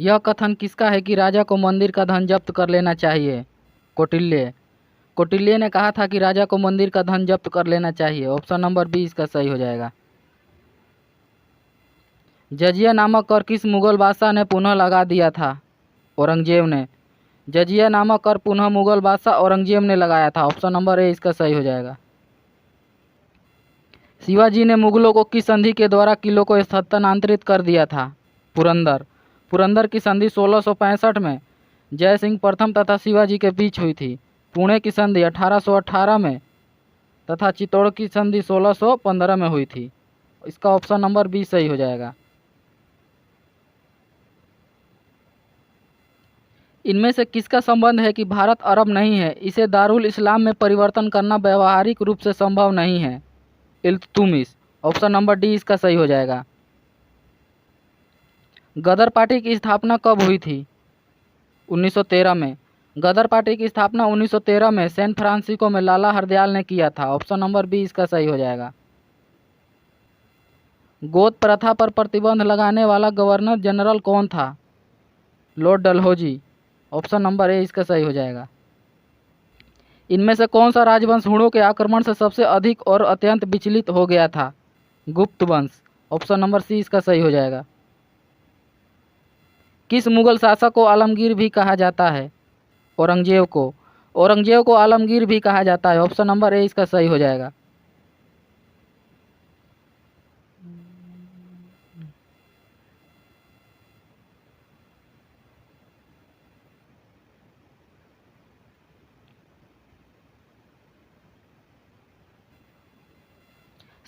यह कथन किसका है कि राजा को मंदिर का धन जब्त कर लेना चाहिए? कौटिल्य। कौटिल्य ने कहा था कि राजा को मंदिर का धन जब्त कर लेना चाहिए। ऑप्शन नंबर बी इसका सही हो जाएगा। जजिया नामक कर किस मुगल बादशाह ने पुनः लगा दिया था? औरंगजेब ने। जजिया नामक कर पुनः मुगल बादशाह औरंगजेब ने लगाया था। ऑप्शन नंबर ए इसका सही हो जाएगा। शिवाजी ने मुगलों को किस संधि के द्वारा किलों को स्थानांतरित कर दिया था? पुरंदर। पुरंदर की संधि 1665 में जय सिंह प्रथम तथा शिवाजी के बीच हुई थी। पुणे की संधि 1818 में तथा चित्तौड़ की संधि 1615 में हुई थी। इसका ऑप्शन नंबर बी सही हो जाएगा। इनमें से किसका संबंध है कि भारत अरब नहीं है, इसे दारुल इस्लाम में परिवर्तन करना व्यावहारिक रूप से संभव नहीं है? इल्तुतमिश। ऑप्शन नंबर डी इसका सही हो जाएगा। गदर पार्टी की स्थापना कब हुई थी? 1913 में। गदर पार्टी की स्थापना 1913 में सैन फ्रांसिस्को में लाला हरदयाल ने किया था। ऑप्शन नंबर बी इसका सही हो जाएगा। गोद प्रथा पर प्रतिबंध लगाने वाला गवर्नर जनरल कौन था? Lord Dalhousie. Option number A इसका सही हो जाएगा। इनमें से कौन सा राजवंश हुणों के आक्रमण से सबसे अधिक और अत्यंत विचलित हो गया था? गुप्त वंश। ऑप्शन नंबर सी इसका सही हो जाएगा। किस मुगल शासक को आलमगीर भी कहा जाता है? औरंगजेब को। औरंगजेब को आलमगीर भी कहा जाता है। ऑप्शन नंबर ए इसका सही हो जाएगा।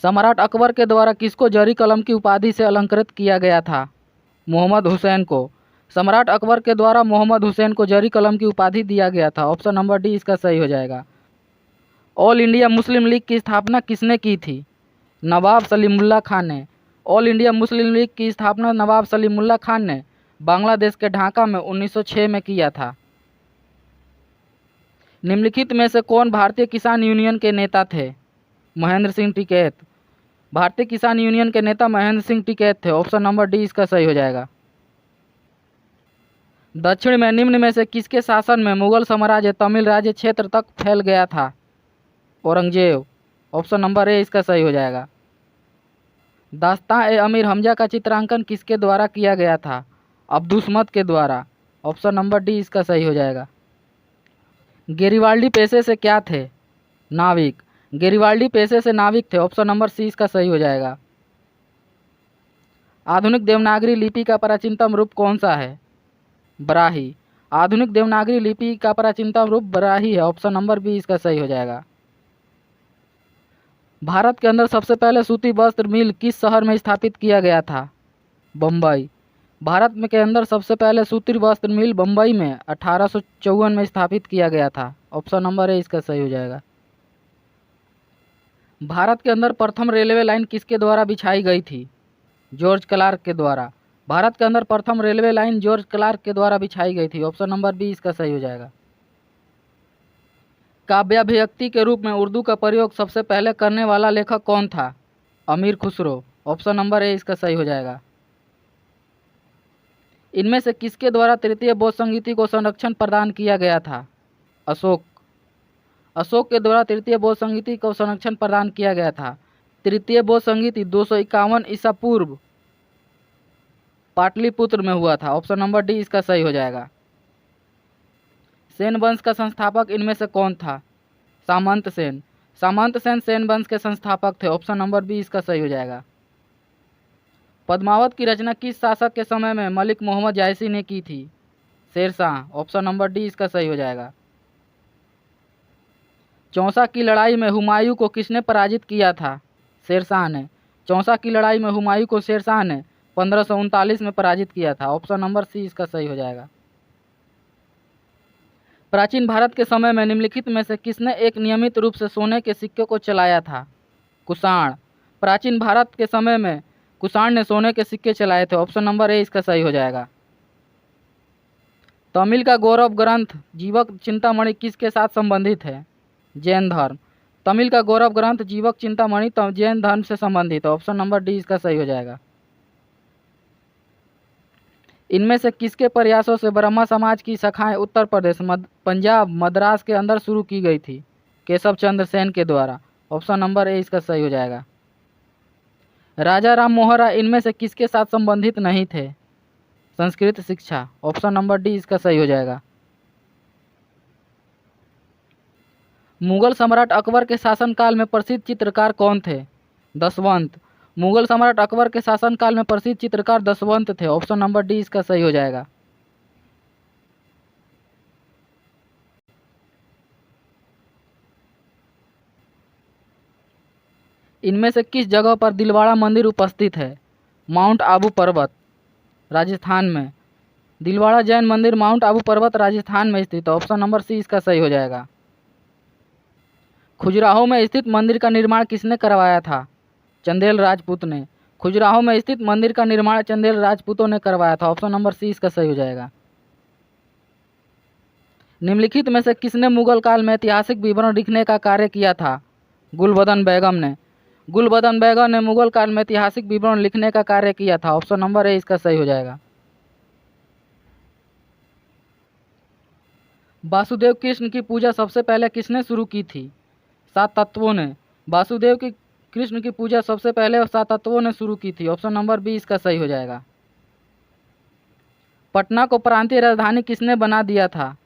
सम्राट अकबर के द्वारा किसको जरी कलम की उपाधि से अलंकृत किया गया था? मोहम्मद हुसैन को। सम्राट अकबर के द्वारा मोहम्मद हुसैन को जरी कलम की उपाधि दिया गया था। ऑप्शन नंबर डी इसका सही हो जाएगा। ऑल इंडिया मुस्लिम लीग की स्थापना किसने की थी? नवाब सलीमुल्लाह खान ने। ऑल इंडिया मुस्लिम लीग की स्थापना नवाब सलीमुल्लाह खान ने बांग्लादेश के ढाका में 1906 में किया था। निम्नलिखित में से कौन भारतीय किसान यूनियन के नेता थे? महेंद्र सिंह टिकैत। भारतीय किसान यूनियन के नेता महेंद्र सिंह टिकैत थे। ऑप्शन नंबर डी इसका सही हो जाएगा। दक्षिण में निम्न में से किसके शासन में मुगल साम्राज्य तमिल राज्य क्षेत्र तक फैल गया था? औरंगजेब। ऑप्शन नंबर ए इसका सही हो जाएगा। दास्तां ए अमीर हमजा का चित्रांकन किसके द्वारा किया गया था? अब्दुसमद के द्वारा। ऑप्शन नंबर डी इसका सही हो जाएगा। गेरिबाल्डी पेशे से क्या थे? नाविक। गेरिबाल्डी पेशे से नाविक थे। ऑप्शन नंबर सी इसका सही हो जाएगा। आधुनिक देवनागरी लिपि का प्राचीनतम रूप कौन सा है? बराही। आधुनिक देवनागरी लिपि का प्राचीनतम रूप बराही है। ऑप्शन नंबर बी इसका सही हो जाएगा। भारत के अंदर सबसे पहले सूती वस्त्र मिल किस शहर में स्थापित किया गया था? बम्बई। भारत में के अंदर सबसे पहले सूती वस्त्र मिल बम्बई में 1854 में स्थापित किया गया था। ऑप्शन नंबर ए इसका सही हो जाएगा। भारत के अंदर प्रथम रेलवे लाइन किसके द्वारा बिछाई गई थी? जॉर्ज क्लार्क के द्वारा। भारत के अंदर प्रथम रेलवे लाइन जॉर्ज क्लार्क के द्वारा बिछाई गई थी। ऑप्शन नंबर बी इसका सही हो जाएगा। काव्याभिव्यक्ति के रूप में उर्दू का प्रयोग सबसे पहले करने वाला लेखक कौन था? अमीर खुसरो। ऑप्शन नंबर ए इसका सही हो जाएगा। इनमें से किसके द्वारा तृतीय बौद्ध संगीति को संरक्षण प्रदान किया गया था? अशोक। अशोक के द्वारा तृतीय बौद्ध संगीति को संरक्षण प्रदान किया गया था। तृतीय बौद्ध संगीति 251 ईसा पूर्व पाटलिपुत्र में हुआ था। ऑप्शन नंबर डी इसका सही हो जाएगा। सेन वंश का संस्थापक इनमें से कौन था? सामंत सेन। सामंत सेन सेन वंश के संस्थापक थे। ऑप्शन नंबर बी इसका सही हो जाएगा। पद्मावत की रचना किस शासक के समय में मलिक मोहम्मद जायसी ने की थी? शेरशाह। ऑप्शन नंबर डी इसका सही हो जाएगा। चौसा की लड़ाई में हुमायूं को किसने पराजित किया था? शेरशाह ने। चौसा की लड़ाई में हुमायूं को शेरशाह ने 1539 में पराजित किया था। ऑप्शन नंबर सी इसका सही हो जाएगा। प्राचीन भारत के समय में निम्नलिखित में से किसने एक नियमित रूप से सोने के सिक्के को चलाया था? कुषाण। प्राचीन भारत के समय में कुषाण ने सोने के सिक्के चलाए थे। ऑप्शन नंबर ए इसका सही हो जाएगा। तमिल का गौरव ग्रंथ जीवक चिंतामणि किसके साथ संबंधित है? जैन धर्म। तमिल का गौरव ग्रंथ जीवक चिंतामणि जैन धर्म से संबंधित है। ऑप्शन नंबर डी इसका सही हो जाएगा। इनमें से किसके प्रयासों से ब्रह्मा समाज की शाखाएं उत्तर प्रदेश, पंजाब, मद्रास के अंदर शुरू की गई थी? केशव चंद्र सेन के द्वारा। ऑप्शन नंबर ए इसका सही हो जाएगा। राजा राम मोहन राय इनमें से किसके साथ संबंधित नहीं थे? संस्कृत शिक्षा। ऑप्शन नंबर डी इसका सही हो जाएगा। मुगल सम्राट अकबर के शासनकाल में प्रसिद्ध चित्रकार कौन थे? दशवंत। मुगल सम्राट अकबर के शासनकाल में प्रसिद्ध चित्रकार दशवंत थे। ऑप्शन नंबर डी इसका सही हो जाएगा। इनमें से किस जगह पर दिलवाड़ा मंदिर उपस्थित है? माउंट आबू पर्वत, राजस्थान में। दिलवाड़ा जैन मंदिर माउंट आबू पर्वत, राजस्थान में स्थित है। ऑप्शन नंबर सी इसका सही हो जाएगा। खजुराहो में स्थित मंदिर का निर्माण किसने करवाया था? चंदेल राजपूत ने। खजुराहो में स्थित मंदिर का निर्माण चंदेल राजपूतों ने करवाया था। ऑप्शन नंबर सी इसका सही हो जाएगा। निम्नलिखित में से किसने मुगल काल में ऐतिहासिक विवरण लिखने का कार्य किया था? गुलबदन बेगम ने। गुलबदन बेगम ने मुगल काल में ऐतिहासिक विवरण लिखने का कार्य किया था। ऑप्शन नंबर ए इसका सही हो जाएगा। वासुदेव कृष्ण की पूजा सबसे पहले किसने शुरू की थी? सात तत्वों ने। वासुदेव की कृष्ण की पूजा सबसे पहले सात तत्वों ने शुरू की थी। ऑप्शन नंबर बी इसका सही हो जाएगा। पटना को प्रांतीय राजधानी किसने बना दिया था?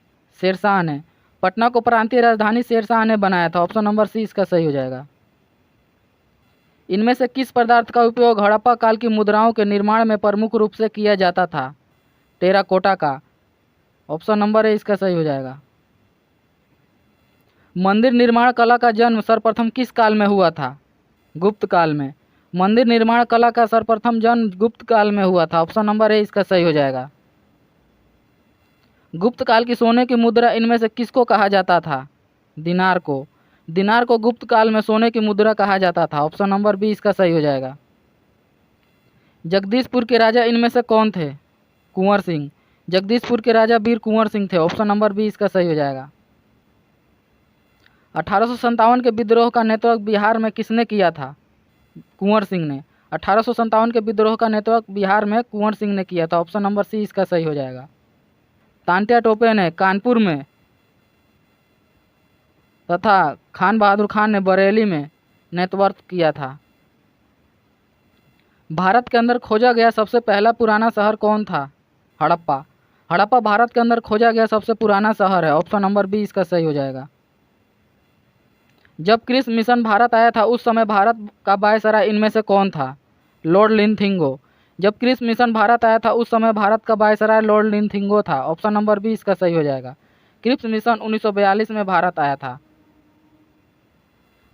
शेरशाह ने। पटना को प्रांतीय राजधानी शेरशाह ने बनाया था। ऑप्शन नंबर सी इसका सही हो जाएगा। इनमें से किस पदार्थ का उपयोग हड़प्पा काल की मुद्राओं के निर्माण में प्रमुख रूप से किया जाता था? टेराकोटा का। ऑप्शन नंबर ए इसका सही हो जाएगा। मंदिर निर्माण कला का जन्म सर्वप्रथम किस काल में हुआ था? गुप्त काल में। मंदिर निर्माण कला का सर्वप्रथम जन्म गुप्त काल में हुआ था। ऑप्शन नंबर ए इसका सही हो जाएगा। गुप्त काल की सोने की मुद्रा इनमें से किसको कहा जाता था? दिनार को। दिनार को गुप्त काल में सोने की मुद्रा कहा जाता था। ऑप्शन नंबर बी इसका सही हो जाएगा। जगदीशपुर के राजा इनमें से कौन थे? कुंवर सिंह। जगदीशपुर के राजा वीर कुंवर सिंह थे। ऑप्शन नंबर बी इसका सही हो जाएगा। 1857 के विद्रोह का नेतृत्व बिहार में किसने किया था? कुंवर सिंह ने। 1857 के विद्रोह का नेतृत्व बिहार में कुंवर सिंह ने किया था। ऑप्शन नंबर सी इसका सही हो जाएगा। तांत्या टोपे ने कानपुर में तथा खान बहादुर खान ने बरेली में नेतृत्व किया था। भारत के अंदर खोजा गया सबसे पहला पुराना शहर कौन था? हड़प्पा। हड़प्पा भारत के अंदर खोजा गया सबसे पुराना शहर है। ऑप्शन नंबर बी इसका सही हो जाएगा। जब क्रिस मिशन भारत आया था उस समय भारत का वायसराय इनमें से कौन था? लॉर्ड लिनथिंगो। जब क्रिस मिशन भारत आया था उस समय भारत का वायसराय लॉर्ड लिनथिंगो था। ऑप्शन नंबर बी इसका सही हो जाएगा। क्रिप्स मिशन 1942 में भारत आया था।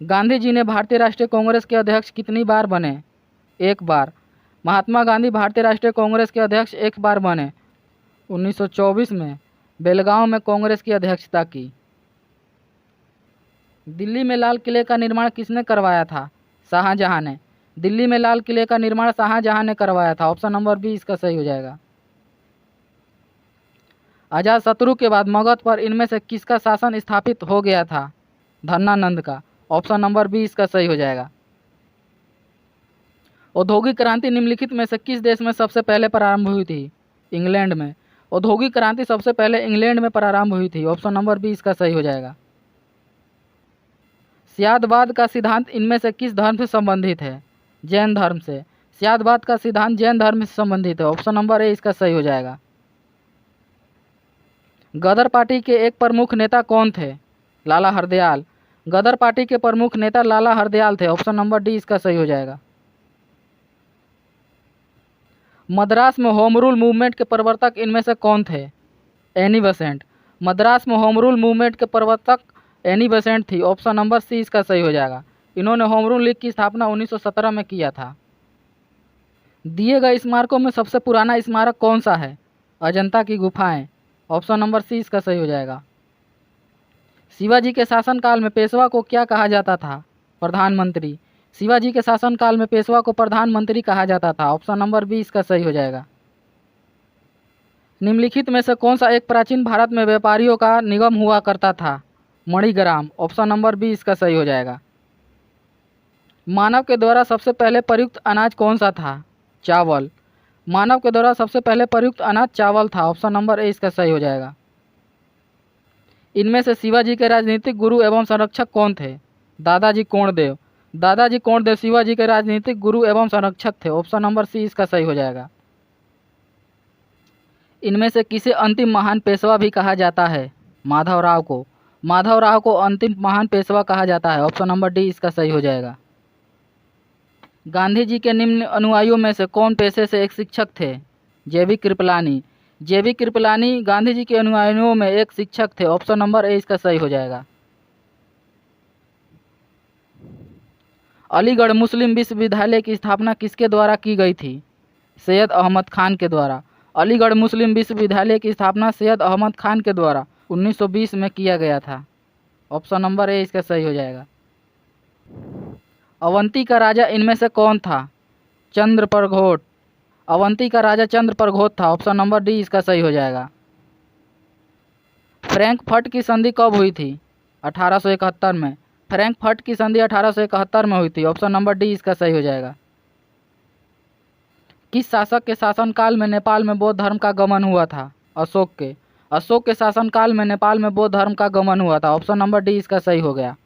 गांधी जी ने भारतीय राष्ट्रीय कांग्रेस के अध्यक्ष कितनी बार बने? एक बार। महात्मा गांधी भारतीय राष्ट्रीय कांग्रेस के अध्यक्ष एक बार बने। 1924 में बेलगांव में कांग्रेस की अध्यक्षता की। दिल्ली में लाल किले का निर्माण किसने करवाया था? शाहजहां ने। दिल्ली में लाल किले का निर्माण शाहजहां ने करवाया था। ऑप्शन नंबर बी इसका सही हो जाएगा। अजातशत्रु के बाद मगध पर इनमें से किसका शासन स्थापित हो गया था? धन्नानंद का। ऑप्शन नंबर बी इसका सही हो जाएगा। औद्योगिक क्रांति निम्नलिखित में से किस देश में सबसे पहले प्रारंभ हुई थी? इंग्लैंड में। औद्योगिक क्रांति सबसे पहले इंग्लैंड में प्रारंभ हुई थी। ऑप्शन नंबर बी इसका सही हो जाएगा। स्यादवाद का सिद्धांत इनमें से किस धर्म से संबंधित है? जैन धर्म से। स्यादवाद का सिद्धांत जैन धर्म से संबंधित है। ऑप्शन नंबर ए इसका सही हो जाएगा। गदर पार्टी के एक प्रमुख नेता कौन थे? लाला हरदयाल। गदर पार्टी के प्रमुख नेता लाला हरदयाल थे। ऑप्शन नंबर डी इसका सही हो जाएगा। मद्रास में होम रूल मूवमेंट के प्रवर्तक इनमें से कौन थे? Annie Besant. मद्रास में होम रूल मूवमेंट के प्रवर्तक एनी बेसेंट थी। ऑप्शन नंबर सी इसका सही हो जाएगा। इन्होंने होम रूल लीग की स्थापना 1917 में किया था। दिए गए स्मारकों में सबसे पुराना स्मारक कौन सा है? अजंता की गुफाएं। ऑप्शन नंबर सी इसका सही हो जाएगा। शिवाजी के शासनकाल में पेशवा को क्या कहा जाता था? प्रधानमंत्री। शिवाजी के शासनकाल में पेशवा को प्रधानमंत्री कहा जाता था। ऑप्शन नंबर बी इसका सही हो जाएगा। निम्नलिखित में से कौन सा एक प्राचीन भारत में व्यापारियों का निगम हुआ करता था? मणिग्राम। ऑप्शन नंबर बी इसका सही हो जाएगा। मानव के द्वारा सबसे पहले प्रयुक्त अनाज कौन सा था? चावल। मानव के द्वारा सबसे पहले प्रयुक्त अनाज चावल था। ऑप्शन नंबर ए इसका सही हो जाएगा। इनमें से शिवाजी के राजनीतिक गुरु एवं संरक्षक कौन थे? दादाजी कोंडदेव। दादाजी कोंडदेव शिवाजी के राजनीतिक गुरु एवं संरक्षक थे। ऑप्शन नंबर सी इसका सही हो जाएगा। इनमें से किसे अंतिम महान पेशवा भी कहा जाता है? माधवराव को। माधवराव को अंतिम महान पेशवा कहा जाता है। ऑप्शन नंबर डी इसका सही हो जाएगा। गांधी जी के निम्न अनुयायियों में से कौन पेशे से एक शिक्षक थे? जेबी कृपलानी। जेबी कृपलानी गांधी जी के अनुयायियों में एक शिक्षक थे। ऑप्शन नंबर ए इसका सही हो जाएगा। अलीगढ़ मुस्लिम विश्वविद्यालय की स्थापना किसके द्वारा की गई थी? सैयद अहमद खान के द्वारा। अलीगढ़ मुस्लिम विश्वविद्यालय की स्थापना सैयद अहमद खान के द्वारा 1920 में किया गया था। ऑप्शन नंबर ए इसका सही हो जाएगा। अवंती का राजा इनमें से कौन था? चंद्रप्रघोट। अवंती का राजा चंद्रप्रघोट था। ऑप्शन नंबर डी इसका सही हो जाएगा। फ्रैंकफर्ट की संधि कब हुई थी? 1871 में। फ्रैंकफर्ट की संधि 1871 में हुई थी। ऑप्शन नंबर डी इसका सही हो जाएगा। किस शासक के शासनकाल में नेपाल में बौद्ध धर्म का गमन हुआ था? अशोक के। अशोक के शासनकाल में नेपाल में बौद्ध धर्म का गमन हुआ था। ऑप्शन नंबर डी इसका सही हो गया।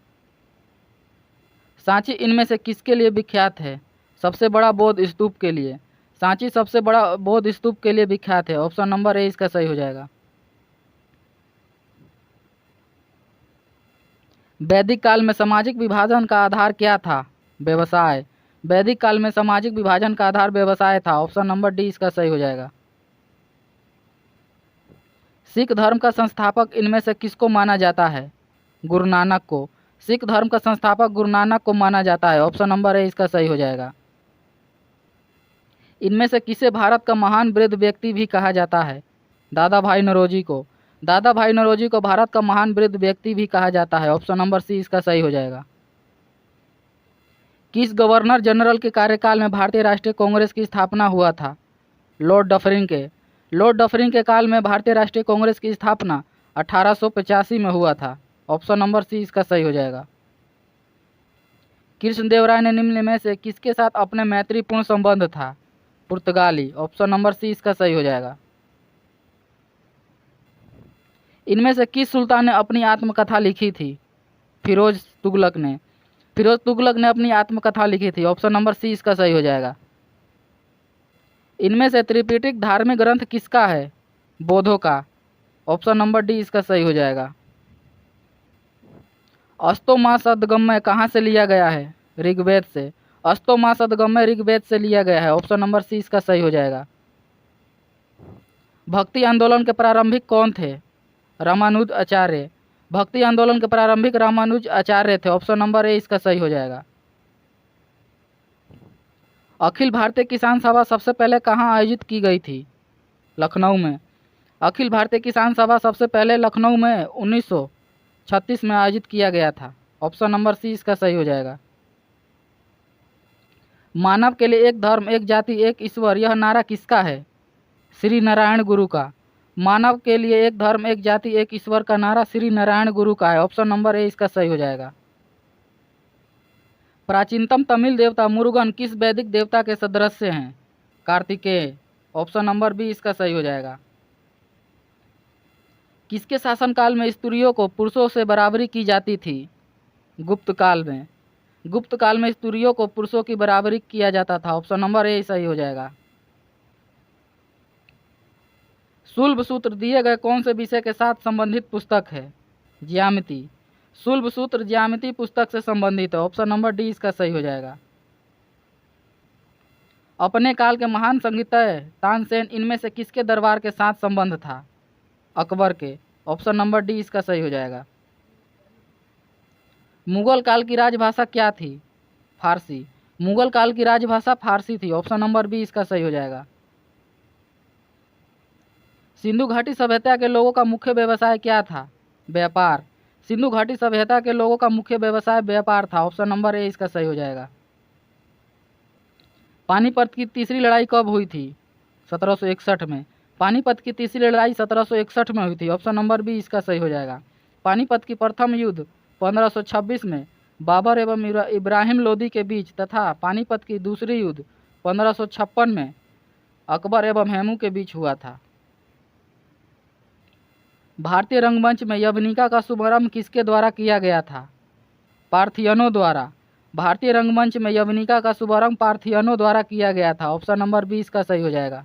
सांची इनमें से किसके लिए विख्यात है? सबसे बड़ा बौद्ध स्तूप के लिए। सांची सबसे बड़ा बौद्ध स्तूप के लिए विख्यात है। ऑप्शन नंबर ए इसका सही हो जाएगा। वैदिक काल में सामाजिक विभाजन का आधार क्या था? व्यवसाय। वैदिक काल में सामाजिक विभाजन का आधार व्यवसाय था। ऑप्शन नंबर डी इसका सही हो जाएगा। सिख धर्म का संस्थापक इनमें से किसको माना जाता है? गुरु नानक को। सिख धर्म का संस्थापक गुरु नानक को माना जाता है। ऑप्शन नंबर ए इसका सही हो जाएगा। इनमें से किसे भारत का महान वृद्ध व्यक्ति भी कहा जाता है? दादा भाई नौरोजी को। दादा भाई नौरोजी को भारत का महान वृद्ध व्यक्ति भी कहा जाता है। ऑप्शन नंबर सी इसका सही हो जाएगा। किस गवर्नर जनरल के कार्यकाल में भारतीय राष्ट्रीय कांग्रेस की स्थापना हुआ था? लॉर्ड डफरिन के। लॉर्ड डफरिन के काल में भारतीय राष्ट्रीय कांग्रेस की स्थापना 1885 में हुआ था। ऑप्शन नंबर सी इसका सही हो जाएगा। कृष्णदेवराय ने निम्न में से किसके साथ अपने मैत्रीपूर्ण संबंध था? पुर्तगाली। ऑप्शन नंबर सी इसका सही हो जाएगा। इनमें से किस सुल्तान ने अपनी आत्मकथा लिखी थी? फिरोज तुगलक ने। फिरोज तुगलक ने अपनी आत्मकथा लिखी थी। ऑप्शन नंबर सी इसका सही हो जाएगा। इनमें से त्रिपिटक धार्मिक ग्रंथ किसका है? बौद्धों का। ऑप्शन नंबर डी इसका सही हो जाएगा। अस्तो मां सदगम्य कहाँ से लिया गया है? ऋग्वेद से। अस्तो मां सदगम्य ऋग्वेद से लिया गया है। ऑप्शन नंबर सी इसका सही हो जाएगा। भक्ति आंदोलन के प्रारंभिक कौन थे? रामानुज आचार्य। भक्ति आंदोलन के प्रारंभिक रामानुज आचार्य थे। ऑप्शन नंबर ए इसका सही हो जाएगा। अखिल भारतीय किसान सभा सबसे पहले कहाँ आयोजित की गई थी? लखनऊ में। अखिल भारतीय किसान सभा सबसे पहले लखनऊ में 1936 में आयोजित किया गया था। ऑप्शन नंबर सी इसका सही हो जाएगा। मानव के लिए एक धर्म एक जाति एक ईश्वर यह नारा किसका है? श्री नारायण गुरु का। मानव के लिए एक धर्म एक जाति एक ईश्वर का नारा श्री नारायण गुरु का है। ऑप्शन नंबर ए इसका सही हो जाएगा। प्राचीनतम तमिल देवता मुरुगन किस वैदिक देवता के सदृश्य हैं? कार्तिकेय। ऑप्शन नंबर बी इसका सही हो जाएगा। किसके शासनकाल में स्त्रियों को पुरुषों से बराबरी की जाती थी? गुप्त काल में। गुप्त काल में स्त्रियों को पुरुषों की बराबरी किया जाता था। ऑप्शन नंबर ए सही हो जाएगा। शुल्ब सूत्र दिए गए कौन से विषय के साथ संबंधित पुस्तक है? ज्यामिति। शुल्ब सूत्र ज्यामिति पुस्तक से संबंधित है। ऑप्शन नंबर डी इसका सही हो जाएगा। अपने काल के महान संगीतज्ञ तानसेन इनमें से किसके दरबार के साथ संबंध था? अकबर के। ऑप्शन नंबर डी इसका सही हो जाएगा। मुगल काल की राजभाषा क्या थी? फारसी। मुगल काल की राजभाषा फारसी थी। ऑप्शन नंबर बी इसका सही हो जाएगा। सिंधु घाटी सभ्यता के लोगों का मुख्य व्यवसाय क्या था? व्यापार। सिंधु घाटी सभ्यता के लोगों का मुख्य व्यवसाय व्यापार था। ऑप्शन नंबर ए इसका सही हो जाएगा। पानीपत की तीसरी लड़ाई कब हुई थी? 1761 में। पानीपत की तीसरी लड़ाई 1761 में हुई थी। ऑप्शन नंबर बी इसका सही हो जाएगा। पानीपत की प्रथम युद्ध 1526 में बाबर एवं इब्राहिम लोदी के बीच तथा पानीपत की दूसरी युद्ध 1556 में अकबर एवं हेमू के बीच हुआ था। भारतीय रंगमंच में यवनिका का शुभारंभ किसके द्वारा किया गया था? पार्थियनों द्वारा। भारतीय रंगमंच में यवनिका का शुभारंभ पार्थियनों द्वारा किया गया था। ऑप्शन नंबर 20 का सही हो जाएगा।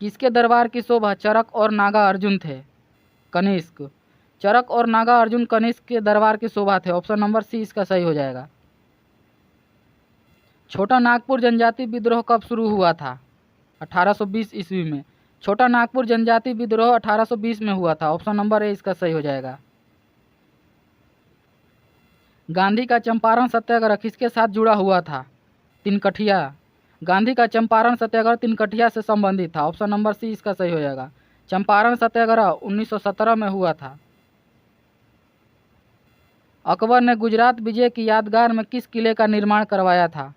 किसके दरबार की शोभा चरक और नागा अर्जुन थे? कनिष्क। चरक और नागा अर्जुन कनिष्क के दरबार की शोभा थे। ऑप्शन नंबर सी इसका सही हो जाएगा। छोटा नागपुर जनजाति विद्रोह कब शुरू हुआ था? 1820 ईस्वी में। छोटा नागपुर जनजाति विद्रोह 1820 में हुआ था। ऑप्शन नंबर ए इसका सही हो जाएगा। गांधी का चंपारण सत्याग्रह किसके साथ जुड़ा हुआ था? तिनकठिया। गांधी का चंपारण सत्याग्रह तिनकठिया से संबंधित था। ऑप्शन नंबर सी इसका सही हो जाएगा। चंपारण सत्याग्रह 1917 में हुआ था। अकबर ने गुजरात विजय की यादगार में किस किले का निर्माण करवाया था?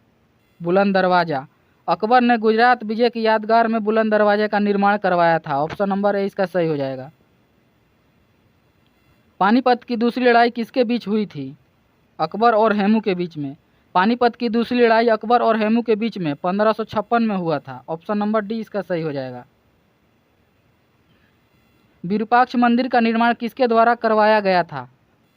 बुलंद दरवाजा। अकबर ने गुजरात विजय की यादगार में बुलंद दरवाजे का निर्माण करवाया था। ऑप्शन नंबर ए इसका सही हो जाएगा। पानीपत की दूसरी लड़ाई किसके बीच हुई थी? अकबर और हेमू के बीच में। पानीपत की दूसरी लड़ाई अकबर और हेमू के बीच में 1556 में हुआ था। ऑप्शन नंबर डी इसका सही हो जाएगा। विरूपाक्ष मंदिर का निर्माण किसके द्वारा करवाया गया था?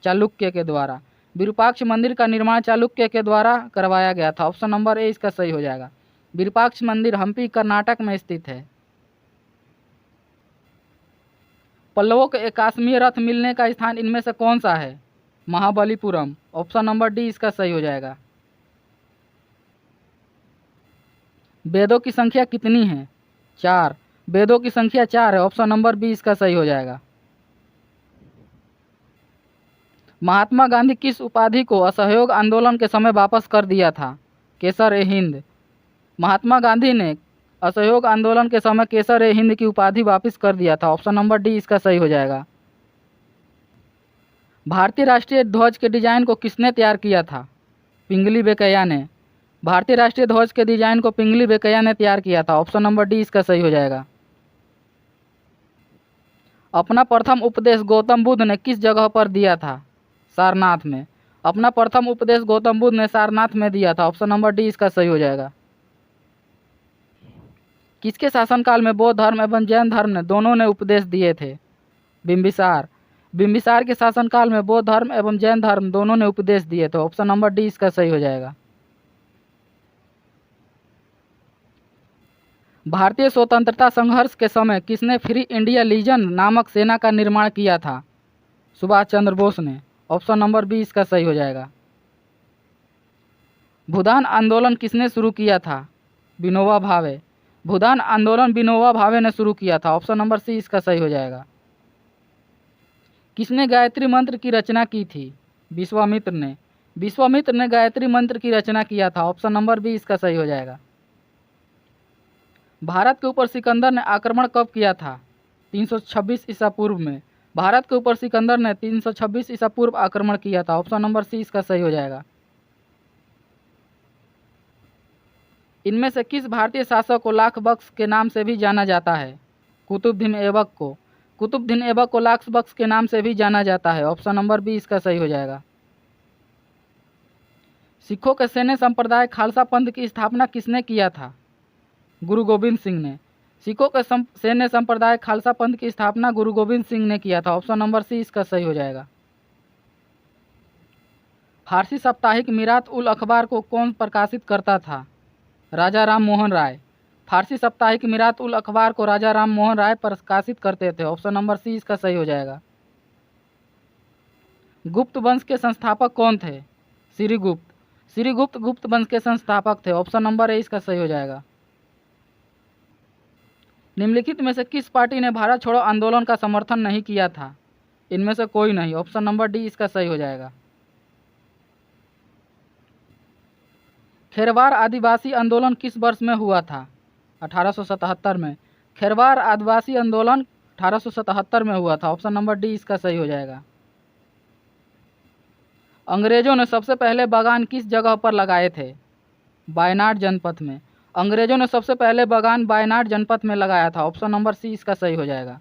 चालुक्य के द्वारा। विरूपाक्ष मंदिर का निर्माण चालुक्य के द्वारा करवाया गया था। ऑप्शन नंबर ए इसका सही हो जाएगा। विरूपाक्ष मंदिर हम्पी कर्नाटक में स्थित है। पल्लवों के काश्मीर रथ मिलने का स्थान इनमें से कौन सा है? महाबलीपुरम। ऑप्शन नंबर डी इसका सही हो जाएगा। वेदों की संख्या कितनी है? 4। वेदों की संख्या 4 है। ऑप्शन नंबर बी इसका सही हो जाएगा। महात्मा गांधी किस उपाधि को असहयोग आंदोलन के समय वापस कर दिया था? केसर ए हिंद। महात्मा गांधी ने असहयोग आंदोलन के समय केसर ए हिंद की उपाधि वापस कर दिया था। ऑप्शन नंबर डी इसका सही हो जाएगा। भारतीय राष्ट्रीय ध्वज के डिजाइन को किसने तैयार किया था? पिंगली वेंकैया ने। भारतीय राष्ट्रीय ध्वज के डिजाइन को पिंगली वेंकैया ने तैयार किया था। ऑप्शन नंबर डी इसका सही हो जाएगा। अपना प्रथम उपदेश गौतम बुद्ध ने किस जगह पर दिया था? सारनाथ में। अपना प्रथम उपदेश गौतम बुद्ध ने सारनाथ में दिया था। ऑप्शन नंबर डी इसका सही हो जाएगा। किसके शासनकाल में बौद्ध धर्म एवं जैन धर्म ने दोनों ने उपदेश दिए थे? बिंबिसार। बिंबिसार के शासनकाल में बौद्ध धर्म एवं जैन धर्म दोनों ने उपदेश दिए थे। ऑप्शन नंबर डी इसका सही हो जाएगा। भारतीय स्वतंत्रता संघर्ष के समय किसने फ्री इंडिया लीजन नामक सेना का निर्माण किया था? सुभाष चंद्र बोस ने। ऑप्शन नंबर बी इसका सही हो जाएगा। भूदान आंदोलन किसने शुरू किया था? विनोबा भावे। भूदान आंदोलन विनोबा भावे ने शुरू किया था। ऑप्शन नंबर सी इसका सही हो जाएगा। किसने गायत्री मंत्र की रचना की थी? विश्वामित्र ने। विश्वामित्र ने गायत्री मंत्र की रचना किया था। ऑप्शन नंबर बी इसका सही हो जाएगा। भारत के ऊपर सिकंदर ने आक्रमण कब किया था? 326 ईसा पूर्व में। भारत के ऊपर सिकंदर ने 326 ईसा पूर्व आक्रमण किया था। ऑप्शन नंबर सी इसका सही हो जाएगा। इनमें से किस भारतीय शासक को लाख बख्श के नाम से भी जाना जाता है? कुतुबुद्दीन ऐबक को। कुतुबुद्दीन ऐबक को लाख बख्श के नाम से भी जाना जाता है। ऑप्शन नंबर बी इसका सही हो जाएगा। सिखों के सैन्य संप्रदाय खालसा पंथ की स्थापना किसने किया था? गुरु गोविंद सिंह ने। सिखों के सैन्य संप्रदाय खालसा पंथ की स्थापना गुरु गोविंद सिंह ने किया था। ऑप्शन नंबर सी इसका सही हो जाएगा। फारसी साप्ताहिक मीरात उल अखबार को कौन प्रकाशित करता था? राजा राम मोहन राय। फारसी साप्ताहिक मीरात उल अखबार को राजा राम मोहन राय प्रकाशित करते थे। ऑप्शन नंबर सी इसका सही हो जाएगा। गुप्त वंश के संस्थापक कौन थे? श्रीगुप्त। श्रीगुप्त गुप्त वंश के संस्थापक थे। ऑप्शन नंबर ए इसका सही हो जाएगा। निम्नलिखित में से किस पार्टी ने भारत छोड़ो आंदोलन का समर्थन नहीं किया था? इनमें से कोई नहीं। ऑप्शन नंबर डी इसका सही हो जाएगा। खेरवार आदिवासी आंदोलन किस वर्ष में हुआ था? 1877 में। खेरवार आदिवासी आंदोलन 1877 में हुआ था। ऑप्शन नंबर डी इसका सही हो जाएगा। अंग्रेजों ने सबसे पहले बागान किस जगह पर लगाए थे? वायनाड जनपद में। अंग्रेजों ने सबसे पहले बागान वायनाड जनपद में लगाया था। ऑप्शन नंबर सी इसका सही हो जाएगा।